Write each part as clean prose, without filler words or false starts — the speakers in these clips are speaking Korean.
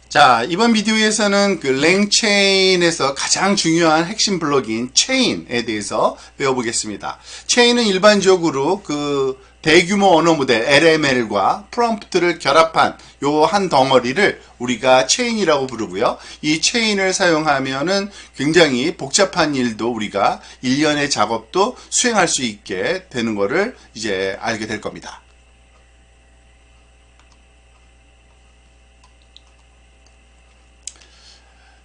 자, 이번 비디오에서는 그 랭체인에서 가장 중요한 핵심 블록인 체인에 대해서 배워보겠습니다. 체인은 일반적으로 그 대규모 언어 모델 LML과 프롬프트를 결합한 요 한 덩어리를 우리가 체인이라고 부르고요. 이 체인을 사용하면은 굉장히 복잡한 일도 우리가 일련의 작업도 수행할 수 있게 되는 거를 이제 알게 될 겁니다.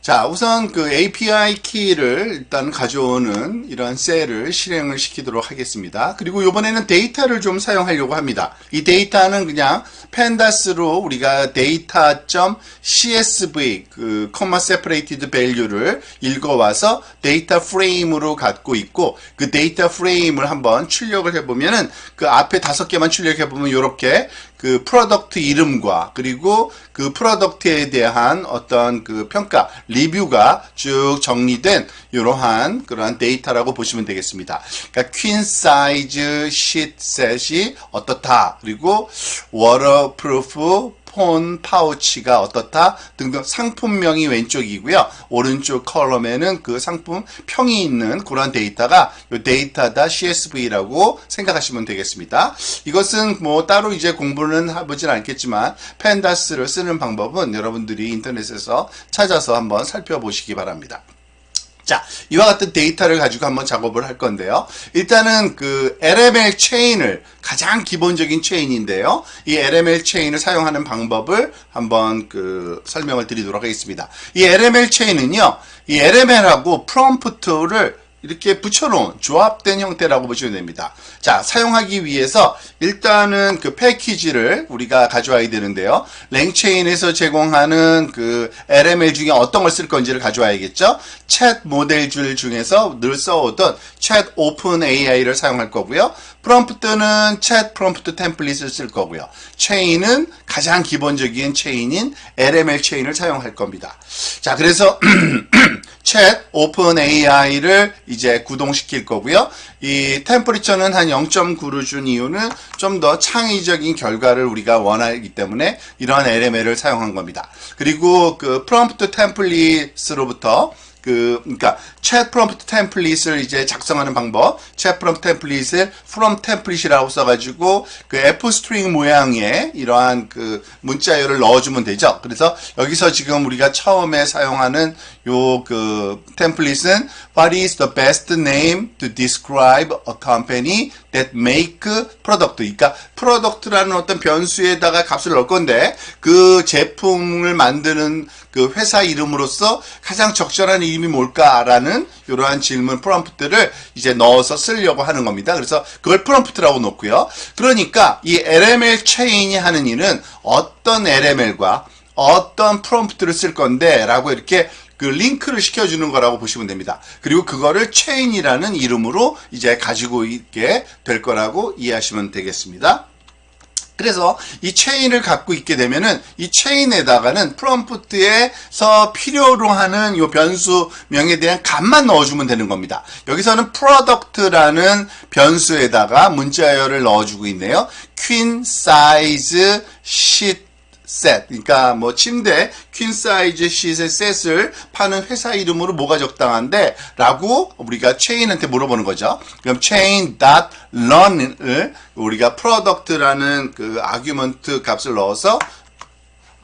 자, 우선 그 API 키를 일단 가져오는 이런 셀을 실행을 시키도록 하겠습니다. 그리고 이번에는 데이터를 좀 사용하려고 합니다. 이 데이터는 그냥 펜다스로 우리가 data.csv 그 comma separated value를 읽어와서 데이터 프레임으로 갖고 있고, 그 데이터 프레임을 한번 출력을 해보면은 그 앞에 5개만 출력해보면 이렇게 그 프로덕트 이름과 그리고 그 프로덕트에 대한 어떤 그 평가, 리뷰가 쭉 정리된 이러한 그러한 데이터라고 보시면 되겠습니다. 그러니까 퀸 사이즈 시트셋이 어떻다, 그리고 워터프루프 폰 파우치가 어떻다 등등 상품명이 왼쪽이고요. 오른쪽 컬럼에는 그 상품 평이 있는 그런 데이터가 이 데이터다 CSV라고 생각하시면 되겠습니다. 이것은 뭐 따로 이제 공부는 해보진 않겠지만 펜다스를 쓰는 방법은 여러분들이 인터넷에서 찾아서 한번 살펴보시기 바랍니다. 자, 이와 같은 데이터를 가지고 한번 작업을 할 건데요. 일단은 그 LML 체인을, 가장 기본적인 체인인데요. 이 LML 체인을 사용하는 방법을 한번 그 설명을 드리도록 하겠습니다. 이 LML 체인은요, 이 LML하고 프롬프트를 이렇게 붙여놓은 조합된 형태라고 보시면 됩니다. 자, 사용하기 위해서 일단은 그 패키지를 우리가 가져와야 되는데요. 랭체인에서 제공하는 그 LML 중에 어떤 걸 쓸 건지를 가져와야겠죠. 챗 모델 중에서 늘 써오던 챗 오픈 AI를 사용할 거고요. 프롬프트는 챗 프롬프트 템플릿을 쓸 거고요. 체인은 가장 기본적인 체인인 LML 체인을 사용할 겁니다. 자, 그래서 챗 오픈 AI를 이제 구동시킬 거고요. 이 템퍼리처는 한 0.9를 준 이유는 좀 더 창의적인 결과를 우리가 원하기 때문에 이러한 LML을 사용한 겁니다. 그리고 그 프롬프트 템플릿으로부터 그러니까 챗 프롬프트 템플릿을 이제 작성하는 방법, 챗 프롬프트 템플릿을 from 템플릿이라고 써가지고 그 F 스트링 모양의 이러한 그 문자열을 넣어주면 되죠. 그래서 여기서 지금 우리가 처음에 사용하는 요 그 템플릿은 What is the best name to describe a company that make product? 그러니까 프로덕트라는 어떤 변수에다가 값을 넣을 건데 그 제품을 만드는 그 회사 이름으로서 가장 적절한 이름이 뭘까라는 이러한 질문 프롬프트를 이제 넣어서 쓰려고 하는 겁니다. 그래서 그걸 프롬프트라고 놓고요. 그러니까 이 LML 체인이 하는 일은 어떤 LML과 어떤 프롬프트를 쓸 건데 라고 이렇게 그 링크를 시켜주는 거라고 보시면 됩니다. 그리고 그거를 체인이라는 이름으로 이제 가지고 있게 될 거라고 이해하시면 되겠습니다. 그래서 이 체인을 갖고 있게 되면은 이 체인에다가는 프롬프트에서 필요로 하는 요 변수명에 대한 값만 넣어주면 되는 겁니다. 여기서는 product라는 변수에다가 문자열을 넣어주고 있네요. 퀸 사이즈 시 셋, 그러니까 뭐 침대 퀸 사이즈 시트의 셋을 파는 회사 이름으로 뭐가 적당한데? 라고 우리가 체인한테 물어보는 거죠. 그럼 chain.run을 우리가 product라는 그 아규먼트 값을 넣어서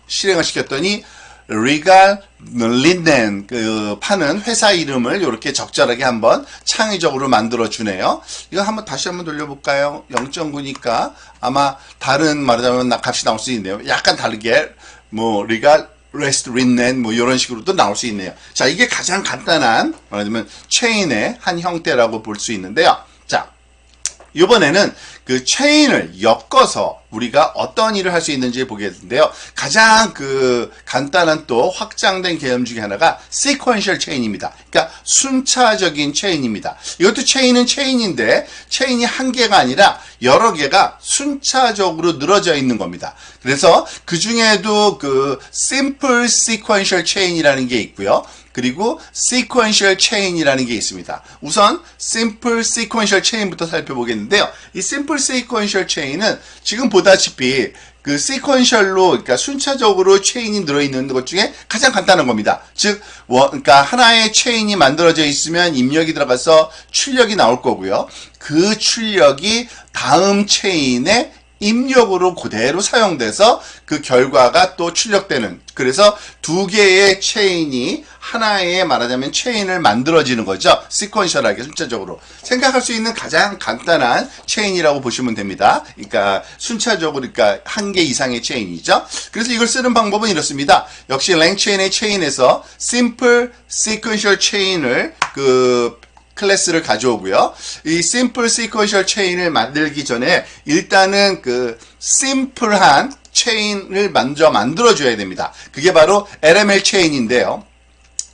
실행을 시켰더니 리갈 린넨 그 파는 회사 이름을 이렇게 적절하게 한번 창의적으로 만들어 주네요. 이거 한번 다시 한번 돌려볼까요? 0.9니까 아마 다른 말하자면 값이 나올 수 있네요. 약간 다르게 뭐 리갈 레스트 린넨 뭐 이런 식으로도 나올 수 있네요. 자, 이게 가장 간단한 말하자면 체인의 한 형태라고 볼 수 있는데요. 자, 이번에는 그 체인을 엮어서 우리가 어떤 일을 할 수 있는지 보겠는데요. 가장 그 간단한 또 확장된 개념 중에 하나가 sequential chain입니다. 그러니까 순차적인 체인입니다. 이것도 체인은 체인인데 체인이 한 개가 아니라 여러 개가 순차적으로 늘어져 있는 겁니다. 그래서 그 중에도 그 simple sequential chain이라는 게 있고요. 그 그리고 sequential chain이라는 게 있습니다. 우선 simple sequential chain부터 살펴보겠는데요. 이 simple sequential chain은 지금 보다시피 그 sequential로, 그러니까 순차적으로 체인이 들어있는 것 중에 가장 간단한 겁니다. 즉, 그러니까 하나의 체인이 만들어져 있으면 입력이 들어가서 출력이 나올 거고요. 그 출력이 다음 체인에 입력으로 그대로 사용돼서 그 결과가 또 출력되는, 그래서 두 개의 체인이 하나의 말하자면 체인을 만들어지는 거죠. 시퀀셜하게 순차적으로 생각할 수 있는 가장 간단한 체인이라고 보시면 됩니다. 그러니까 순차적으로, 그러니까 한 개 이상의 체인이죠. 그래서 이걸 쓰는 방법은 이렇습니다. 역시 랭체인의 체인에서 simple sequential chain을 클래스를 가져오고요. 이 simple sequential chain을 만들기 전에 일단은 simple한 체인을 먼저 만들어줘야 됩니다. 그게 바로 LML 체인인데요.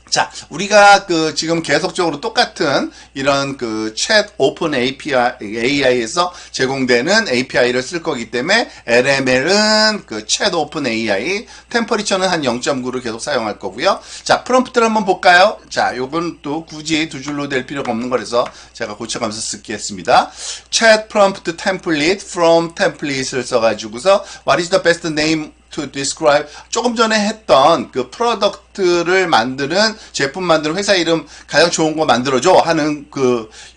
자, 우리가 지금 계속적으로 똑같은 이런 챗 오픈 AI에서 제공되는 API를 쓸 거기 때문에 LML은 챗 오픈 AI, 템퍼리처는 한 0.9를 계속 사용할 거고요. 자, 프롬프트를 한번 볼까요? 자, 요건 또 굳이 두 줄로 될 필요가 없는 거라서 제가 고쳐가면서 쓰겠습니다. 챗 프롬프트 템플릿 from template을 써가지고서 what is the best name to describe, 조금 전에 했던 프로덕트를 만드는, 제품 만드는 회사 이름 가장 좋은 거 만들어줘 하는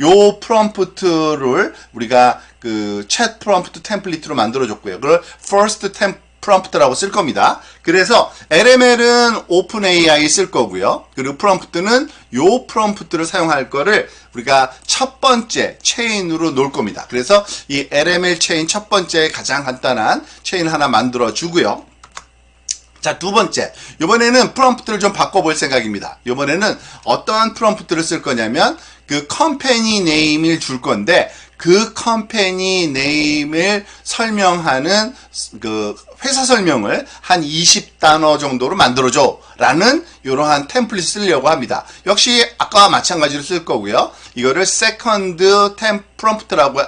요 프롬프트를 우리가 챗 프롬프트 템플릿으로 만들어줬고요. 그걸 first 프롬프트라고 쓸 겁니다. 그래서 LML은 오픈AI 쓸 거고요. 그리고 프롬프트는 요 프롬프트를 사용할 거를 우리가 첫 번째 체인으로 놓을 겁니다. 그래서 이 LML 체인 첫 번째 가장 간단한 체인을 하나 만들어 주고요. 자, 두 번째, 이번에는 프롬프트를 좀 바꿔볼 생각입니다. 이번에는 어떠한 프롬프트를 쓸 거냐면 컴퍼니 네임을 줄 건데 그 컴퍼니 네임을 설명하는 회사 설명을 한 20단어 정도로 만들어줘 라는 이러한 템플릿 쓰려고 합니다. 역시 아까와 마찬가지로 쓸 거고요. 이거를 세컨드 프롬프트라고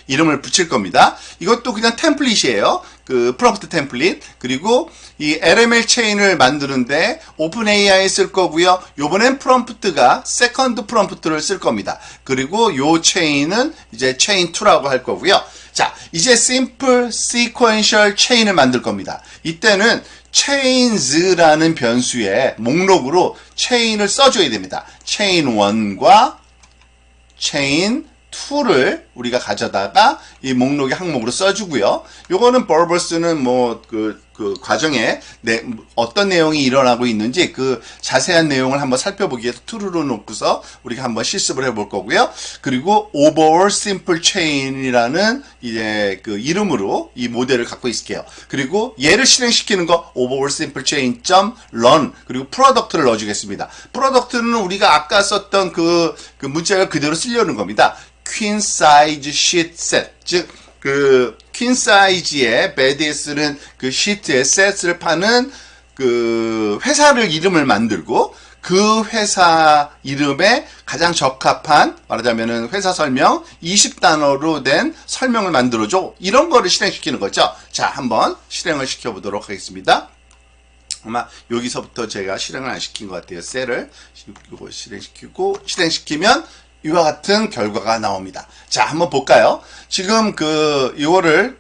이름을 붙일 겁니다. 이것도 그냥 템플릿이에요. 프롬프트 템플릿. 그리고 이 LML 체인을 만드는데 오픈AI 쓸 거고요. 요번엔 프롬프트가 세컨드 프롬프트를 쓸 겁니다. 그리고 요 체인은 이제 체인 2라고 할 거고요. 자, 이제 simple sequential chain을 만들 겁니다. 이때는 chains라는 변수에 목록으로 chain을 써줘야 됩니다. chain 1과 chain 2를 우리가 가져다가 이 목록의 항목으로 써주고요. 요거는 버버스는 과정에 어떤 내용이 일어나고 있는지 자세한 내용을 한번 살펴보기 위해서 true로 놓고서 우리가 한번 실습을 해볼 거고요. 그리고 overall simple chain이라는 이제 이름으로 이 모델을 갖고 있을게요. 그리고 얘를 실행시키는 거 overall simple chain.run, 그리고 product를 넣어주겠습니다. product는 우리가 아까 썼던 문자를 그대로 쓰려는 겁니다. queen size sheet set, 즉 퀸 사이즈의 베드에 쓰는 시트의 set을 파는 회사를 이름을 만들고 그 회사 이름에 가장 적합한, 말하자면은 회사 설명 20단어로 된 설명을 만들어줘, 이런 거를 실행시키는 거죠. 자, 한번 실행을 시켜보도록 하겠습니다. 아마 여기서부터 제가 실행을 안 시킨 것 같아요. 셀을 실행시키면 이와 같은 결과가 나옵니다. 자, 한번 볼까요? 지금 이거를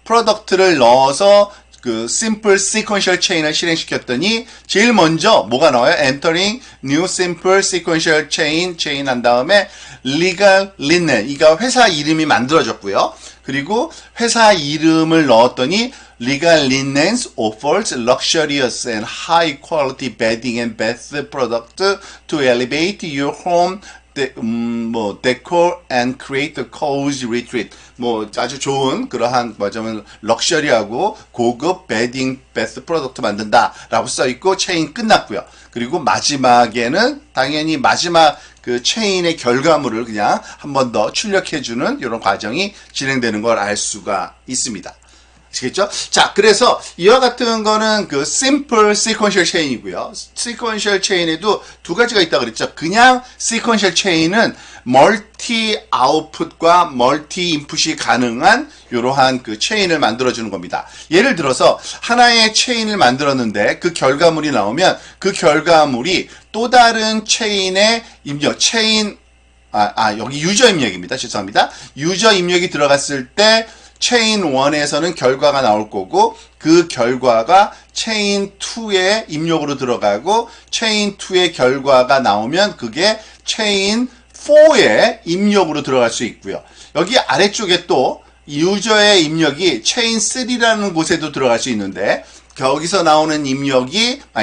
프로덕트를 넣어서 simple sequential chain을 실행시켰더니 제일 먼저 뭐가 나와요? entering new simple sequential chain 한 다음에 legal linen, 이거 회사 이름이 만들어졌고요. 그리고 회사 이름을 넣었더니 legal linens offers luxurious and high quality bedding and bath product to elevate your home decor and create a cozy retreat. 아주 좋은 그러한 럭셔리하고 고급 베딩 베스트 프로덕트 만든다라고 써 있고 체인 끝났고요. 그리고 마지막에는 당연히 마지막 체인의 결과물을 그냥 한 번 더 출력해주는 이런 과정이 진행되는 걸 알 수가 있습니다. 아시겠죠? 자, 그래서 이와 같은 거는 simple sequential chain이고요. sequential chain에도 두 가지가 있다고 그랬죠. 그냥 sequential chain은 멀티 아웃풋과 멀티 인풋이 가능한 이러한 그 체인을 만들어주는 겁니다. 예를 들어서 하나의 체인을 만들었는데 그 결과물이 나오면 그 결과물이 또 다른 체인의 입력, 여기 유저 입력입니다. 죄송합니다. 유저 입력이 들어갔을 때 체인 1에서는 결과가 나올 거고 그 결과가 체인 2의 입력으로 들어가고 체인 2의 결과가 나오면 그게 체인 4의 입력으로 들어갈 수 있고요. 여기 아래쪽에 또 유저의 입력이 체인 3라는 곳에도 들어갈 수 있는데 거기서 나오는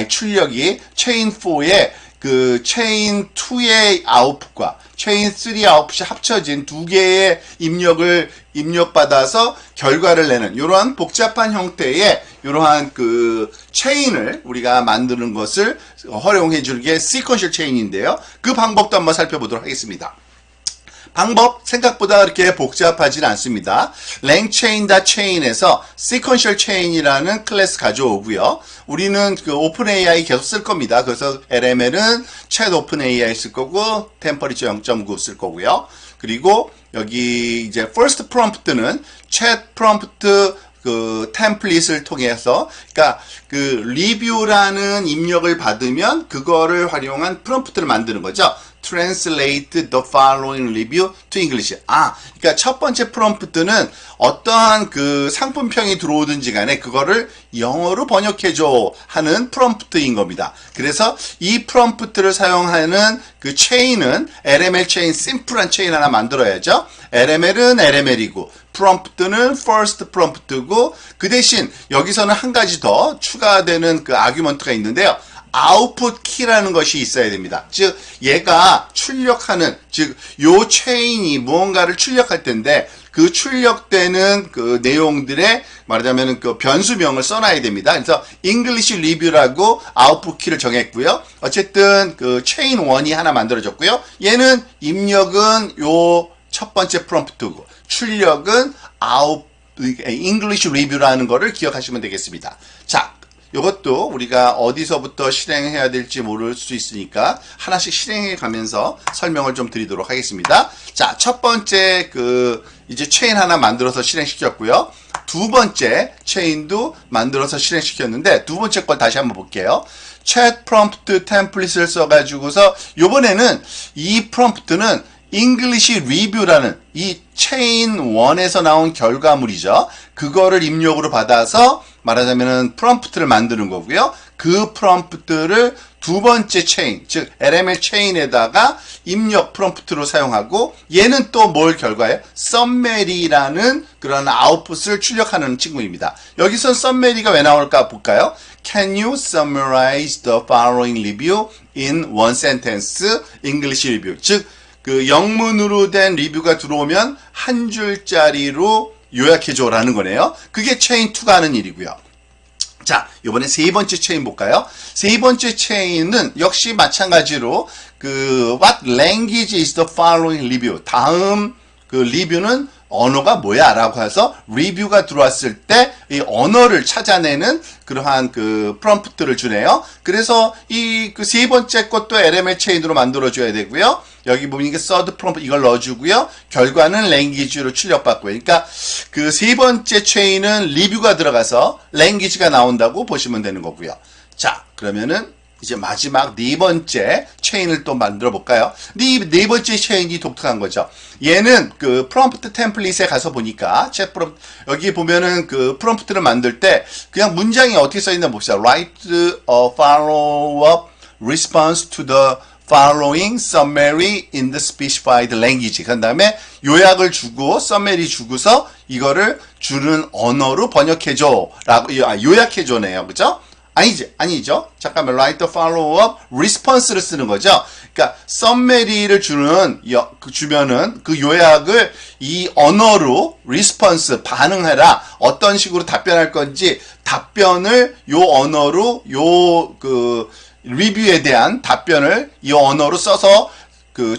출력이 체인 4의 그 체인 2의 아웃풋과 체인 3의 아웃풋이 합쳐진 두 개의 입력을 입력받아서 결과를 내는 이러한 복잡한 형태의 이러한 그 체인을 우리가 만드는 것을 활용해 주는 게 시퀀셜 체인인데요. 그 방법도 한번 살펴보도록 하겠습니다. 방법 생각보다 그렇게 복잡하진 않습니다. langchain.chain에서 sequential chain이라는 클래스 가져오고요. 우리는 그 오픈AI 계속 쓸 겁니다. 그래서 LML은 chat OpenAI 쓸 거고 temperature 0.9 쓸 거고요. 그리고 여기 이제 first prompt는 chat prompt 그 템플릿을 통해서 그러니까 그 리뷰라는 입력을 받으면 그거를 활용한 프롬프트를 만드는 거죠. Translate the following review to English. 그러니까 첫 번째 프롬프트는 어떠한 그 상품평이 들어오든지 간에 그거를 영어로 번역해줘 하는 프롬프트인 겁니다. 그래서 이 프롬프트를 사용하는 그 체인은 LML 체인, 심플한 체인 하나 만들어야죠. LML은 LML이고 프롬프트는 first prompt고 그 대신 여기서는 한 가지 더 추가되는 그 아규먼트가 있는데요. 아웃풋 키라는 것이 있어야 됩니다. 즉 얘가 출력하는 요 체인이 무언가를 출력할 텐데 그 출력되는 그 내용들의 말하자면 그 변수명을 써놔야 됩니다. 그래서 English Review라고 아웃풋 키를 정했고요. 어쨌든 그 체인 1이 하나 만들어졌고요. 얘는 입력은 요 첫 번째 프롬프트고 출력은 English Review라는 거를 기억하시면 되겠습니다. 자, 이것도 우리가 어디서부터 실행해야 될지 모를 수 있으니까 하나씩 실행해 가면서 설명을 좀 드리도록 하겠습니다. 자, 첫 번째 이제 체인 하나 만들어서 실행시켰고요. 두 번째 체인도 만들어서 실행시켰는데 두 번째 걸 다시 한번 볼게요. chat prompt 템플릿을 써가지고서 이번에는 이 프롬프트는 English Review라는 이 체인 1에서 나온 결과물이죠. 그거를 입력으로 받아서 말하자면은 프롬프트를 만드는 거고요. 그 프롬프트를 두 번째 체인, 즉 LML 체인에다가 입력 프롬프트로 사용하고 얘는 또 뭘 결과예요? summary라는 그런 아웃풋을 출력하는 친구입니다. 여기서 summary가 왜 나올까 볼까요? Can you summarize the following review in one sentence English Review? 즉 그 영문으로 된 리뷰가 들어오면 한 줄짜리로 요약해줘라는 거네요. 그게 체인 2가 하는 일이고요. 자, 이번에 세 번째 체인 볼까요? 세 번째 체인은 역시 마찬가지로 What language is the following review? 다음 그 리뷰는 언어가 뭐야? 라고 해서 리뷰가 들어왔을 때 이 언어를 찾아내는 그러한 그 프롬프트를 주네요. 그래서 이 그 세 번째 것도 LML 체인으로 만들어줘야 되고요. 여기 보면 이게 third prompt 이걸 넣어주고요. 결과는 language로 출력받고요. 그러니까 그 세 번째 체인은 리뷰가 들어가서 language가 나온다고 보시면 되는 거고요. 자, 그러면은 이제 마지막 네 번째 체인을 또 만들어 볼까요? 네 번째 체인이 독특한 거죠. 얘는 그 프롬프트 템플릿에 가서 보니까 여기 보면은 그 프롬프트를 만들 때 그냥 문장이 어떻게 써 있나 봅시다. Write a follow-up response to the following summary in the specified language. 그 다음에 요약을 주고 summary 주고서 이거를 주는 언어로 번역해줘 라고 요약해줘네요. 그죠? 아니죠. 잠깐만, write the follow-up response를 쓰는 거죠. 그러니까 summary를 주면은 그 요약을 이 언어로 response 반응해라. 어떤 식으로 답변할 건지 답변을 요 언어로 리뷰에 대한 답변을 이 언어로 써서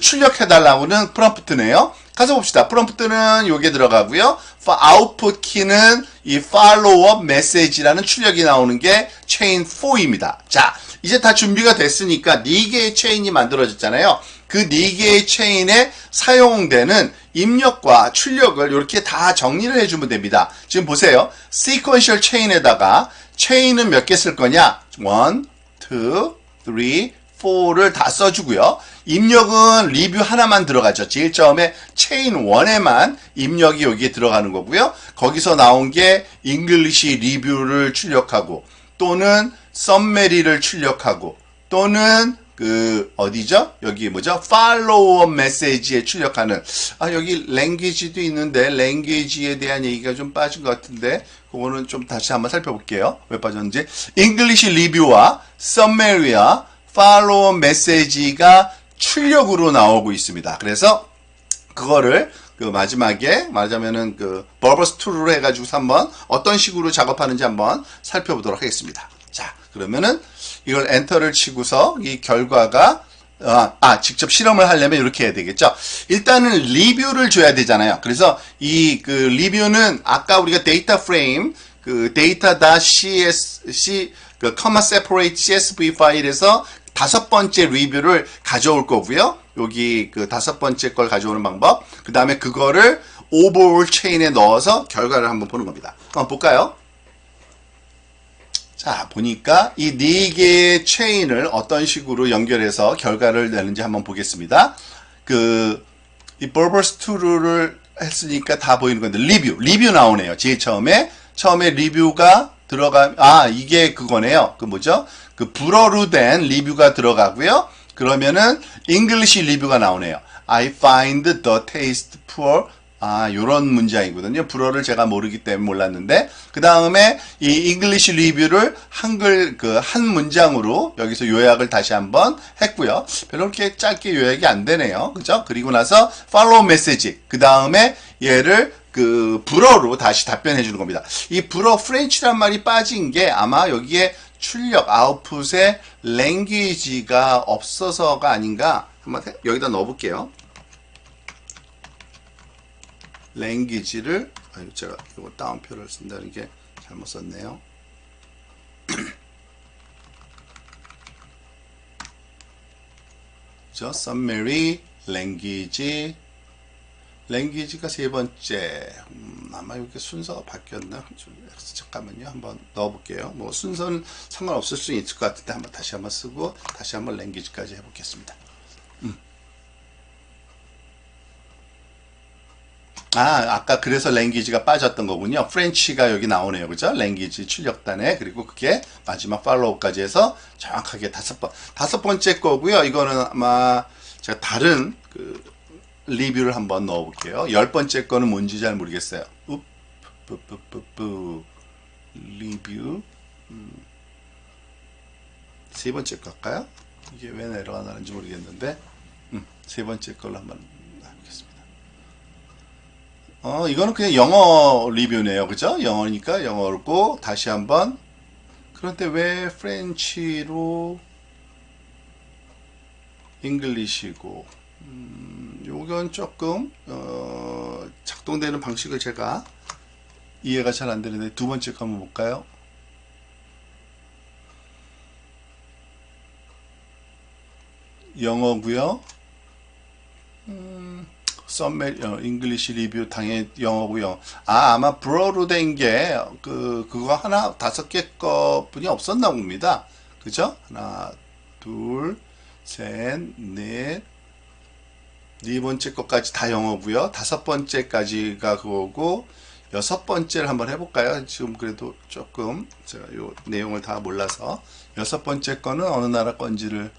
출력해달라고는 프롬프트네요. 가서 봅시다. 프롬프트는 요게 들어가고요. 아웃풋 키는 이 follow-up message라는 출력이 나오는 게 체인 4입니다. 자, 이제 다 준비가 됐으니까 4개의 체인이 만들어졌잖아요. 그 4개의 체인에 사용되는 입력과 출력을 이렇게 다 정리를 해주면 됩니다. 지금 보세요. sequential chain에다가 체인은 몇 개 쓸 거냐? 1, 2, 3, 4를 다 써주고요. 입력은 리뷰 하나만 들어가죠. 제일 처음에 체인 1에만 입력이 여기에 들어가는 거고요. 거기서 나온 게 잉글리시 리뷰를 출력하고 또는 썸메리를 출력하고 또는 어디죠? 여기 뭐죠? 팔로우업 메시지에 출력하는 여기 랭귀지도 있는데 랭귀지에 대한 얘기가 좀 빠진 것 같은데 그거는 좀 다시 한번 살펴볼게요. 왜 빠졌는지. 잉글리시 리뷰와 썸메리와 팔로우업 메시지가 출력으로 나오고 있습니다. 그래서 그거를 마지막에 말하자면은 버버스 툴로 해가지고 한번 어떤 식으로 작업하는지 한번 살펴보도록 하겠습니다. 자, 그러면은 이걸 엔터를 치고서 이 결과가 직접 실험을 하려면 이렇게 해야 되겠죠. 일단은 리뷰를 줘야 되잖아요. 그래서 이 리뷰는 아까 우리가 데이터 프레임 data.csc comma separate csv 파일에서 5번째 리뷰를 가져올 거고요. 여기 5번째 걸 가져오는 방법. 그 다음에 그거를 오버올 체인에 넣어서 결과를 한번 보는 겁니다. 한번 볼까요? 자, 보니까 이 4개의 체인을 어떤 식으로 연결해서 결과를 내는지 한번 보겠습니다. 이 버버스 툴을 했으니까 다 보이는 건데, 리뷰 나오네요. 제일 처음에 리뷰가 이게 그거네요. 뭐죠? 불어로 된 리뷰가 들어가고요. 그러면은 English 리뷰가 나오네요. I find the taste poor. 요런 문장이거든요. 불어를 제가 모르기 때문에 몰랐는데, 그 다음에 이 English 리뷰를 한글 한 문장으로 여기서 요약을 다시 한번 했고요. 별로 그렇게 짧게 요약이 안 되네요. 그죠? 그리고 나서 follow message. 그 다음에 얘를 불어로 다시 답변해 주는 겁니다. 이 불어 프렌치란 말이 빠진 게 아마 여기에 출력 아웃풋에 랭귀지가 없어서가 아닌가. 한번 여기다 넣어볼게요. 랭귀지를 제가 이거 다운표를 쓴다는 게 잘못 썼네요. 그죠? summary 랭귀지가 3번째. 아마 이렇게 순서가 바뀌었나? 잠깐만요. 한번 넣어볼게요. 뭐 순서는 상관없을 수 있을 것 같은데 다시 한번 쓰고 다시 한번 랭귀지까지 해보겠습니다. 아까 그래서 랭귀지가 빠졌던 거군요. 프렌치가 여기 나오네요. 그죠? 랭귀지 출력단에. 그리고 그게 마지막 팔로우까지 해서 정확하게 5번째 거고요. 이거는 아마 제가 다른 리뷰를 한번 넣어볼게요. 10번째 거는 뭔지 잘 모르겠어요. 리뷰. 3번째 거 할까요? 이게 왜 에러가 나는지 모르겠는데, 3번째 걸로 한번 해보겠습니다. 이거는 그냥 영어 리뷰네요. 그죠? 영어니까 영어고, 다시 한번. 그런데 왜 프렌치로 잉글리시고, 요건 조금, 작동되는 방식을 제가 이해가 잘 안 되는데, 2번째 거 한번 볼까요? 영어고요. 잉글리시 리뷰 당연히 영어고요. 아마 불어로 된 게 그거 하나 5개 거뿐이 없었나 봅니다. 그죠? 하나, 둘, 셋, 넷, 4번째 것까지 다 영어고요. 5번째까지가 그거고 6번째를 한번 해볼까요? 지금 그래도 조금 제가 요 내용을 다 몰라서 6번째 거는 어느 나라 건지를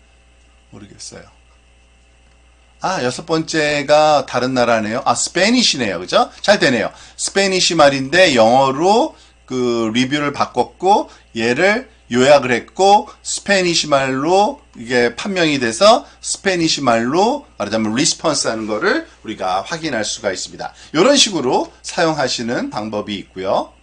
모르겠어요. 6번째가 다른 나라네요. 스페니시네요. 그죠? 잘 되네요. 스페니시 말인데 영어로 리뷰를 바꿨고 얘를 요약을 했고 스페니시 말로 이게 판명이 돼서 스페니시 말로 말하자면 리스폰스 하는 거를 우리가 확인할 수가 있습니다. 이런 식으로 사용하시는 방법이 있고요.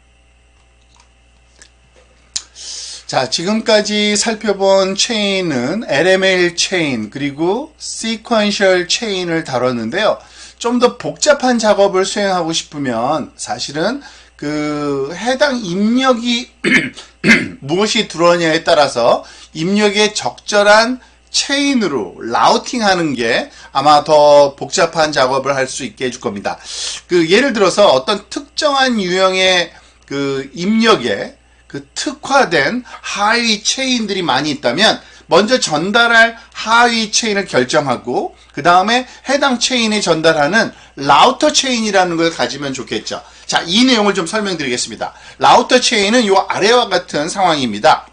자, 지금까지 살펴본 체인은 LML 체인 그리고 sequential 체인을 다뤘는데요. 좀 더 복잡한 작업을 수행하고 싶으면 사실은 해당 입력이 무엇이 들어오냐에 따라서 입력에 적절한 체인으로 라우팅 하는 게 아마 더 복잡한 작업을 할 수 있게 해줄 겁니다. 예를 들어서 어떤 특정한 유형의 입력에 특화된 하위 체인들이 많이 있다면 먼저 전달할 하위 체인을 결정하고 그 다음에 해당 체인에 전달하는 라우터 체인이라는 걸 가지면 좋겠죠. 자, 이 내용을 좀 설명드리겠습니다. 라우터 체인은 이 아래와 같은 상황입니다.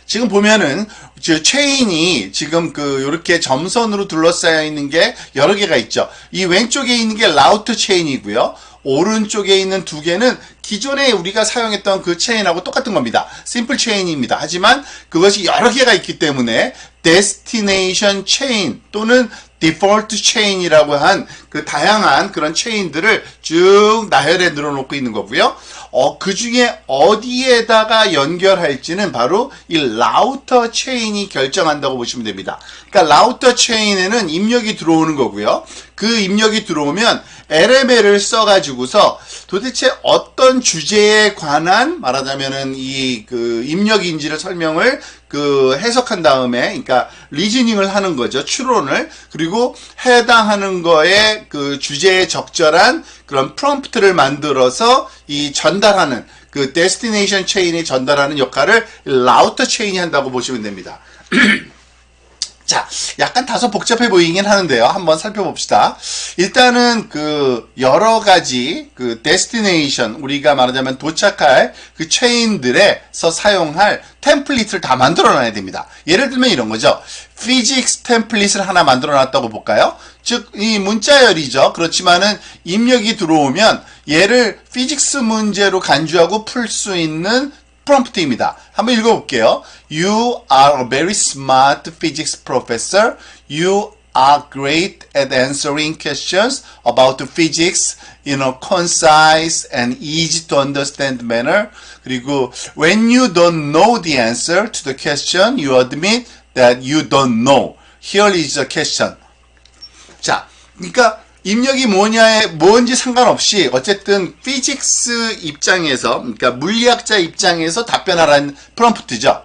지금 보면은 체인이 지금 요렇게 점선으로 둘러싸여 있는 게 여러 개가 있죠. 이 왼쪽에 있는 게 라우터 체인이고요. 오른쪽에 있는 두 개는 기존에 우리가 사용했던 그 체인하고 똑같은 겁니다. 심플 체인입니다. 하지만 그것이 여러 개가 있기 때문에 데스티네이션 체인 또는 디폴트 체인이라고 한 다양한 그런 체인들을 쭉 나열해 늘어놓고 있는 거고요. 그 중에 어디에다가 연결할지는 바로 이 라우터 체인이 결정한다고 보시면 됩니다. 그러니까 라우터 체인에는 입력이 들어오는 거고요. 그 입력이 들어오면 LML을 써가지고서 도대체 어떤 주제에 관한 말하자면은 입력인지를 설명을 해석한 다음에, 그러니까 리즈닝을 하는 거죠. 추론을. 그리고 해당하는 거에 주제에 적절한 그런 프롬프트를 만들어서 전달하는 데스티네이션 체인이 전달하는 역할을 라우터 체인이 한다고 보시면 됩니다. 자, 약간 다소 복잡해 보이긴 하는데요. 한번 살펴봅시다. 일단은 여러 가지 데스티네이션, 우리가 말하자면 도착할 체인들에서 사용할 템플릿을 다 만들어 놔야 됩니다. 예를 들면 이런 거죠. 피직스 템플릿을 하나 만들어 놨다고 볼까요? 즉, 이 문자열이죠. 그렇지만은 입력이 들어오면 얘를 피직스 문제로 간주하고 풀 수 있는 프롬프트입니다. 한번 읽어볼게요. You are a very smart physics professor. You are great at answering questions about physics in a concise and easy to understand manner. 그리고 when you don't know the answer to the question, you admit that you don't know. Here is the question. 자, 그러니까 입력이 뭔지 상관없이 어쨌든 피직스 입장에서, 그러니까 물리학자 입장에서 답변하라는 프롬프트죠.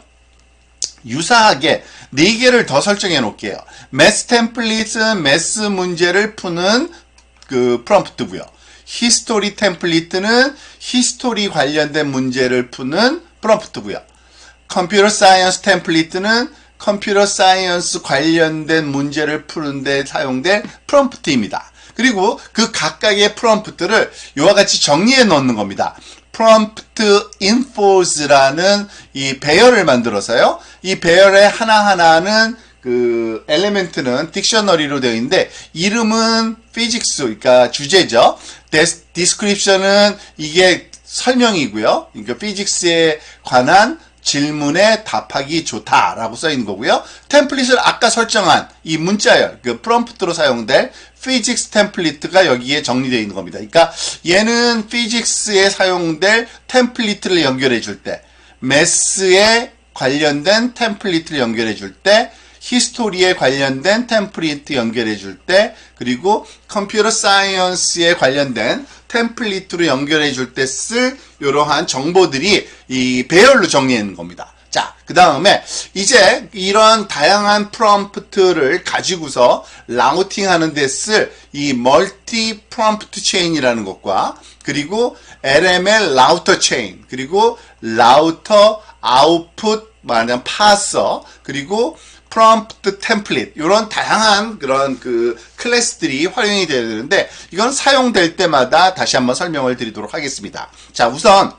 유사하게 4개를 더 설정해 놓을게요. 매스 템플릿은 매스 문제를 푸는 프롬프트고요. 히스토리 템플릿은 히스토리 관련된 문제를 푸는 프롬프트고요. 컴퓨터 사이언스 템플릿은 컴퓨터 사이언스 관련된 문제를 푸는데 사용될 프롬프트입니다. 그리고 각각의 프롬프트를 이와 같이 정리해 놓는 겁니다. 프롬프트 인포즈라는 이 배열을 만들어서요. 이 배열의 하나하나는 엘리멘트는 딕셔너리로 되어 있는데 이름은 피직스, 그러니까 주제죠. 디스크립션은 이게 설명이고요. 그러니까 피직스에 관한 질문에 답하기 좋다라고 써 있는 거고요. 템플릿을 아까 설정한 이 문자열, 프롬프트로 사용될 피직스 템플릿가 여기에 정리되어 있는 겁니다. 그러니까 얘는 피직스에 사용될 템플릿을 연결해 줄 때, 매스에 관련된 템플릿을 연결해 줄 때, 히스토리에 관련된 템플릿 연결해 줄 때, 그리고 컴퓨터 사이언스에 관련된 템플릿으로 연결해 줄 때 쓸 이러한 정보들이 이 배열로 정리해 놓은 겁니다. 자, 그 다음에 이제 이런 다양한 프롬프트를 가지고서 라우팅 하는 데 쓸 이 멀티 프롬프트 체인이라는 것과 그리고 LML 라우터 체인, 그리고 라우터 아웃풋 말하자면 파서, 그리고 프롬프트 템플릿, 이런 다양한 그런 클래스들이 활용이 되어야 되는데 이건 사용될 때마다 다시 한번 설명을 드리도록 하겠습니다. 자, 우선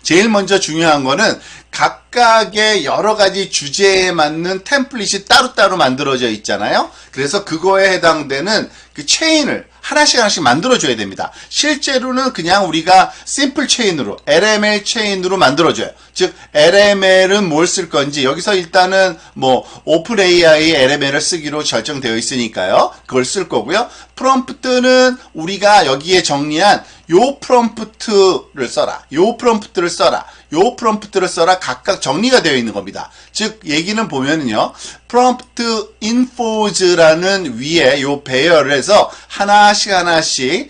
제일 먼저 중요한 거는 각각의 여러 가지 주제에 맞는 템플릿이 따로따로 만들어져 있잖아요. 그래서 그거에 해당되는 체인을 하나씩 만들어줘야 됩니다. 실제로는 그냥 우리가 심플 체인으로, LML 체인으로 만들어줘요. 즉, LML은 뭘 쓸 건지, 여기서 일단은 오픈 AI LML을 쓰기로 결정되어 있으니까요. 그걸 쓸 거고요. 프롬프트는 우리가 여기에 정리한 요 프롬프트를 써라. 요 프롬프트를 써라. 요 프롬프트를 써라. 각각 정리가 되어 있는 겁니다. 즉, 얘기는 보면은요, 프롬프트 인포즈라는 위에 요 배열을 해서 하나씩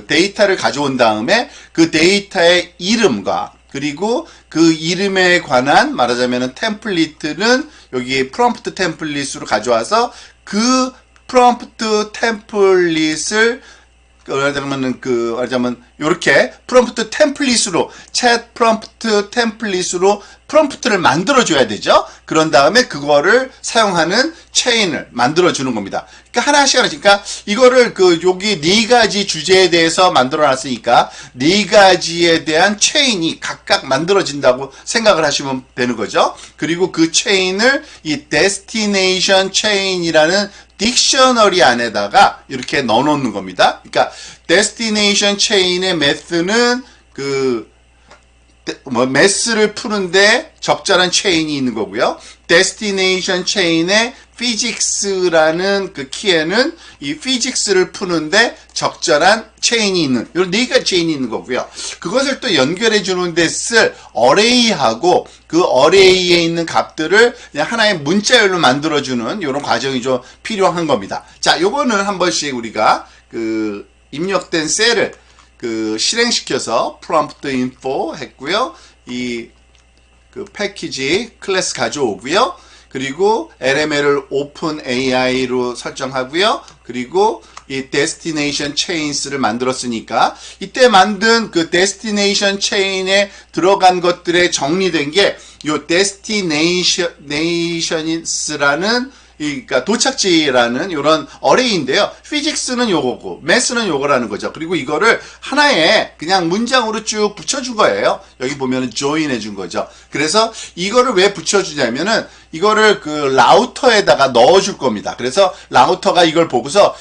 데이터를 가져온 다음에 그 데이터의 이름과 그리고 그 이름에 관한 말하자면 템플릿은 여기 프롬프트 템플릿으로 가져와서 그 프롬프트 템플릿을 말하자면 요렇게 프롬프트 템플릿으로 챗 프롬프트 템플릿으로 프롬프트를 만들어 줘야 되죠. 그런 다음에 그거를 사용하는 체인을 만들어 주는 겁니다. 그러니까 하나씩 그러니까 이거를 여기 네 가지 주제에 대해서 만들어 놨으니까 네 가지에 대한 체인이 각각 만들어진다고 생각을 하시면 되는 거죠. 그리고 그 체인을 이 데스티네이션 체인이라는 딕셔너리 안에다가 이렇게 넣어 놓는 겁니다. 그러니까 데스티네이션 체인의 메스는 매스를 푸는데 적절한 체인이 있는 거고요. 데스티네이션 체인의 피직스라는 그 키에는 이 피직스를 푸는데 적절한 체인이 있는 이런 네 가지 체인이 있는 거고요. 그것을 또 연결해 주는 데 쓸 어레이하고 그 어레이에 있는 값들을 그냥 하나의 문자열로 만들어 주는 이런 과정이 좀 필요한 겁니다. 자, 요거는 한 번씩 우리가 입력된 셀을 실행시켜서 prompt info 했고요. 패키지 클래스 가져오고요. 그리고 LML을 open AI로 설정하고요. 그리고 이 destination chains를 만들었으니까 이때 만든 그 destination chain에 들어간 것들에 정리된 게 요 destinations라는 그러니까 도착지라는 이런 어레이인데요. 피직스는 요거고 매스는 요거라는 거죠. 그리고 이거를 하나의 그냥 문장으로 쭉 붙여준 거예요. 여기 보면은 join 해준 거죠. 그래서 이거를 왜 붙여주냐면은 이거를 라우터에다가 넣어줄 겁니다. 그래서 라우터가 이걸 보고서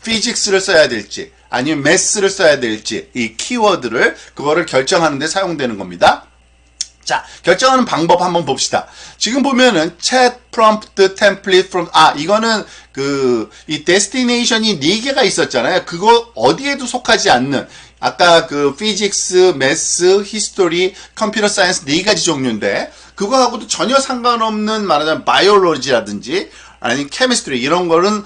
피직스를 써야 될지 아니면 매스를 써야 될지 이 키워드를 그거를 결정하는 데 사용되는 겁니다. 자, 결정하는 방법 한번 봅시다. 지금 보면은 chat prompt template from 이거는 이 destination이 4개가 있었잖아요. 그거 어디에도 속하지 않는 아까 physics, math, history, computer science 4가지 종류인데 그거하고도 전혀 상관없는 말하자면 biology라든지 아니면 chemistry 이런 거는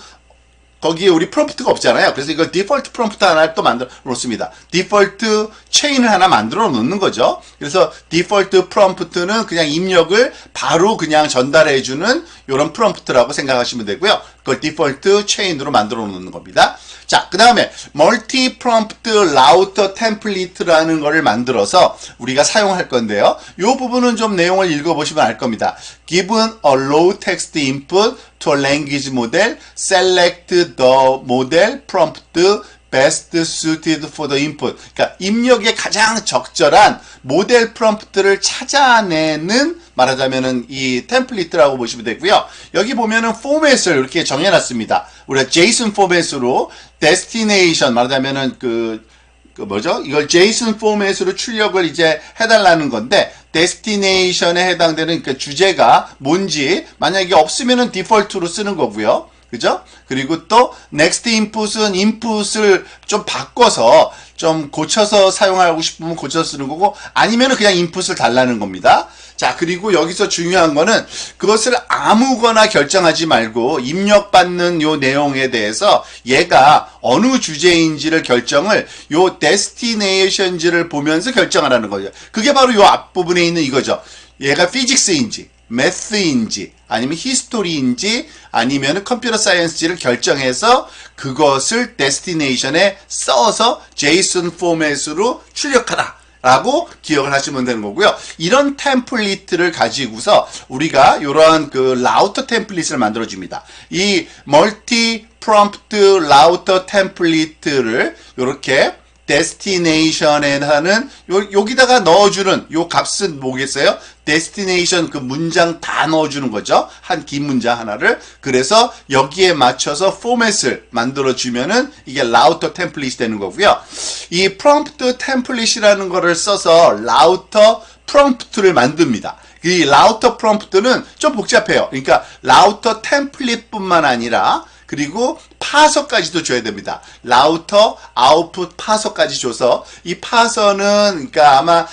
거기에 우리 프롬프트가 없잖아요. 그래서 이걸 디폴트 프롬프트 하나를 또 만들어 놓습니다. 디폴트 체인을 하나 만들어 놓는 거죠. 그래서 디폴트 프롬프트는 그냥 입력을 바로 그냥 전달해주는 이런 프롬프트라고 생각하시면 되고요. 그걸 디폴트 체인으로 만들어 놓는 겁니다. 자, 그 다음에 멀티 프롬프트 라우터 템플릿라는 거를 만들어서 우리가 사용할 건데요. 이 부분은 좀 내용을 읽어보시면 알 겁니다. Given a low text input to a language model, select the model prompt best suited for the input. 그러니까 입력에 가장 적절한 모델 프롬프트를 찾아내는 말하자면은 이 템플릿이라고 보시면 되고요. 여기 보면은 포맷을 이렇게 정해놨습니다. 우리가 JSON 포맷으로 destination 말하자면은 이걸 JSON 포맷으로 출력을 이제 해달라는 건데 destination에 해당되는 주제가 뭔지 만약에 없으면은 디폴트로 쓰는 거고요. 그죠? 그리고 또 next input은 input을 좀 바꿔서 좀 고쳐서 사용하고 싶으면 고쳐서 쓰는 거고 아니면은 그냥 input을 달라는 겁니다. 자, 그리고 여기서 중요한 거는 그것을 아무거나 결정하지 말고 입력받는 요 내용에 대해서 얘가 어느 주제인지를 결정을 요 destinations를 보면서 결정하라는 거죠. 그게 바로 요 앞부분에 있는 이거죠. 얘가 physics인지 매스인지 아니면 히스토리인지 아니면 컴퓨터 사이언스를 결정해서 그것을 데스티네이션에 써서 JSON 포맷으로 출력하라 라고 기억을 하시면 되는 거고요. 이런 템플릿을 가지고서 우리가 이러한 라우터 템플릿을 만들어 줍니다. 이 멀티 프롬프트 라우터 템플릿을 이렇게 destination에 하는 여기다가 넣어주는 요 값은 뭐겠어요? destination 문장 다 넣어주는 거죠. 한 긴 문장 하나를. 그래서 여기에 맞춰서 포맷을 만들어주면은 이게 라우터 템플릿이 되는 거고요. 이 prompt 템플릿이라는 거를 써서 라우터 프롬프트를 만듭니다. 이 라우터 프롬프트는 좀 복잡해요. 그러니까 라우터 템플릿뿐만 아니라 그리고 파서까지도 줘야 됩니다. 라우터, 아웃풋, 파서까지 줘서 이 파서는 그러니까 아마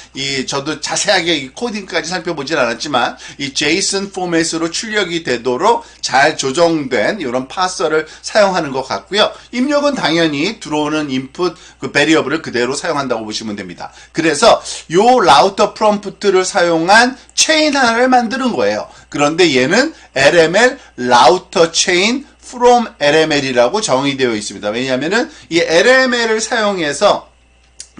저도 자세하게 이 코딩까지 살펴보진 않았지만 이 JSON 포맷으로 출력이 되도록 잘 조정된 이런 파서를 사용하는 것 같고요. 입력은 당연히 들어오는 인풋 그 베리어블을 그대로 사용한다고 보시면 됩니다. 그래서 요 라우터 프롬프트를 사용한 체인 하나를 만드는 거예요. 그런데 얘는 LML 라우터 체인 from LML이라고 정의되어 있습니다. 왜냐하면은 이 LML을 사용해서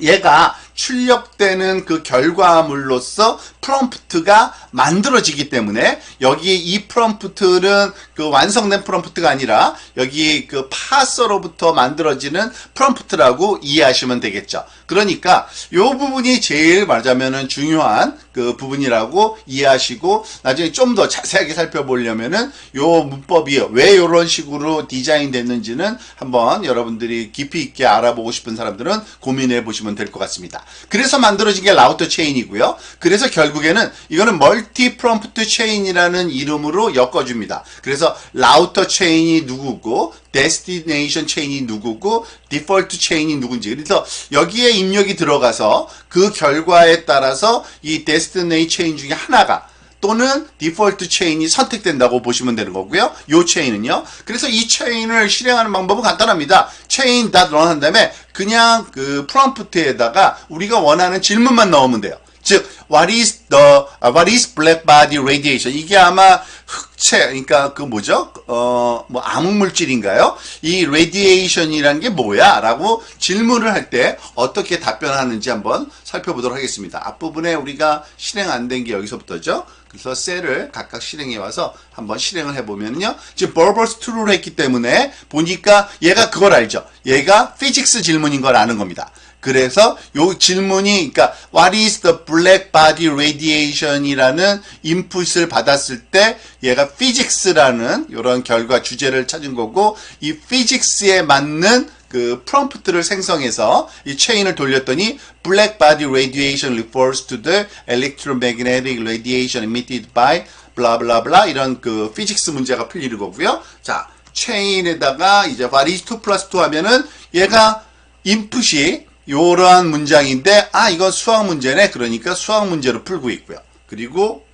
얘가 출력되는 그 결과물로서 프롬프트가 만들어지기 때문에 여기 이 프롬프트는 그 완성된 프롬프트가 아니라 여기 그 파서로부터 만들어지는 프롬프트라고 이해하시면 되겠죠. 그러니까 이 부분이 제일 말하자면은 중요한 그 부분이라고 이해하시고 나중에 좀 더 자세하게 살펴보려면은 요 문법이 왜 이런 식으로 디자인 됐는지는 한번 여러분들이 깊이 있게 알아보고 싶은 사람들은 고민해 보시면 될 것 같습니다. 그래서 만들어진 게 라우터 체인이고요. 그래서 결국에는 이거는 멀티 프롬프트 체인이라는 이름으로 엮어줍니다. 그래서 라우터 체인이 누구고 데스티네이션 체인이 누구고 디폴트 체인이 누군지, 그래서 여기에 입력이 들어가서 그 결과에 따라서 이 데스티네이 체인 중에 하나가 또는 디폴트 체인이 선택된다고 보시면 되는 거고요. 요 체인은요. 그래서 이 체인을 실행하는 방법은 간단합니다. 체인 닷런 한 다음에 그냥 그 프롬프트에다가 우리가 원하는 질문만 넣으면 돼요. 즉, what is black body radiation? 이게 아마 흑체, 그러니까 그 뭐죠? 뭐 암흑물질인가요? 이 radiation이란 게 뭐야? 라고 질문을 할 때 어떻게 답변하는지 한번 살펴보도록 하겠습니다. 앞부분에 우리가 실행 안 된 게 여기서부터죠. 그래서 셀을 각각 실행해 와서 한번 실행을 해보면요. 지금 verbose true를 했기 때문에 보니까 얘가 그걸 알죠. 얘가 physics 질문인 걸 아는 겁니다. 그래서 요 질문이, 그러니까 what is the black body radiation이라는 인풋을 받았을 때 얘가 physics라는 이런 결과 주제를 찾은 거고, 이 physics에 맞는 그 프롬프트를 생성해서 이 체인을 돌렸더니 black body radiation refers to the electromagnetic radiation emitted by blah blah blah 이런 그 physics 문제가 풀리는 거고요. 자, 체인에다가 이제 what is 2 plus 2 하면은 얘가 인풋이 요러한 문장인데, 이건 수학 문제네. 그러니까 수학 문제로 풀고 있고요. 그리고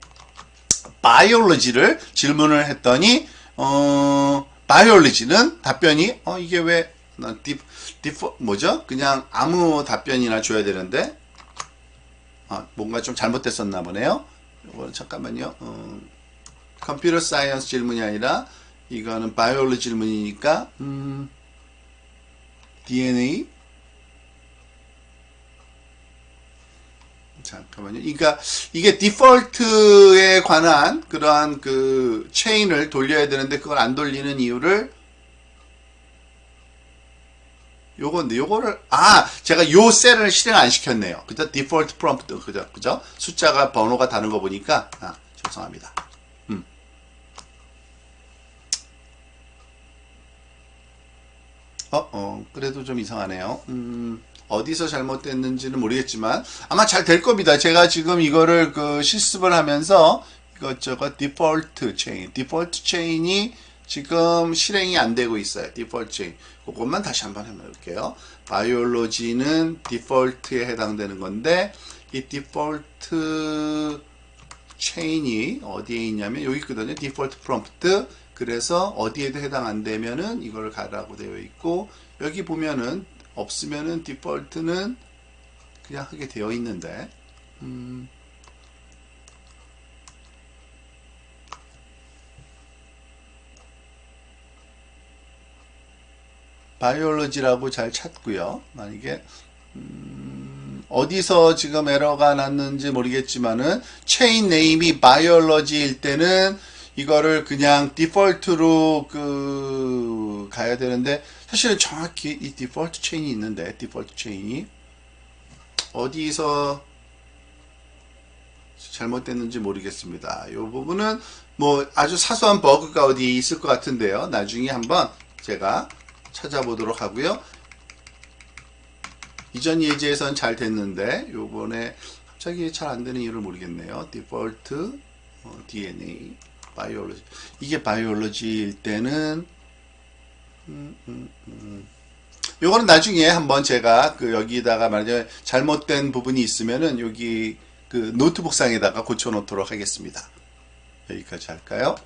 biology를 질문을 했더니 biology는 답변이 이게 왜 뭐죠? 그냥 아무 답변이나 줘야 되는데 뭔가 좀 잘못됐었나 보네요. 이거 잠깐만요. 컴퓨터 사이언스 질문이 아니라 이거는 바이올로지 질문이니까 DNA. 잠깐만요. 그러니까 이게 디폴트에 관한 그러한 그 체인을 돌려야 되는데 그걸 안 돌리는 이유를 요건데, 요거를 제가 요 셀을 실행 안 시켰네요. 그죠? 디폴트 프롬프트, 그죠? 숫자가 번호가 다른 거 보니까 죄송합니다. 그래도 좀 이상하네요. 어디서 잘못됐는지는 모르겠지만 아마 잘 될 겁니다. 제가 지금 이거를 그 실습을 하면서 이것저것 디폴트 체인이 지금 실행이 안 되고 있어요. 디폴트 체인. 그것만 다시 한번 해볼게요. 바이올로지는 디폴트에 해당되는 건데 이 디폴트 체인이 어디에 있냐면 여기 있거든요. 디폴트 프롬프트. 그래서 어디에도 해당 안 되면은 이걸 가라고 되어 있고, 여기 보면은 없으면은 디폴트는 그냥 하게 되어 있는데 바이올로지라고 잘 찾고요. 만약에 어디서 지금 에러가 났는지 모르겠지만은 체인 네임이 바이올로지일 때는 이거를 그냥 디폴트로 가야 되는데, 사실은 정확히 이 디폴트 체인이 있는데, 디폴트 체인이 어디서 잘못됐는지 모르겠습니다. 이 부분은 뭐 아주 사소한 버그가 어디에 있을 것 같은데요. 나중에 한번 제가 찾아보도록 하고요. 이전 예제에선 잘 됐는데 요번에 갑자기 잘 안 되는 이유를 모르겠네요. 디폴트 DNA 바이올로지, 이게 바이올로지일 때는 요거는 나중에 한번 제가 그 여기다가 만약에 잘못된 부분이 있으면은 여기 그 노트북상에다가 고쳐 놓도록 하겠습니다. 여기까지 할까요?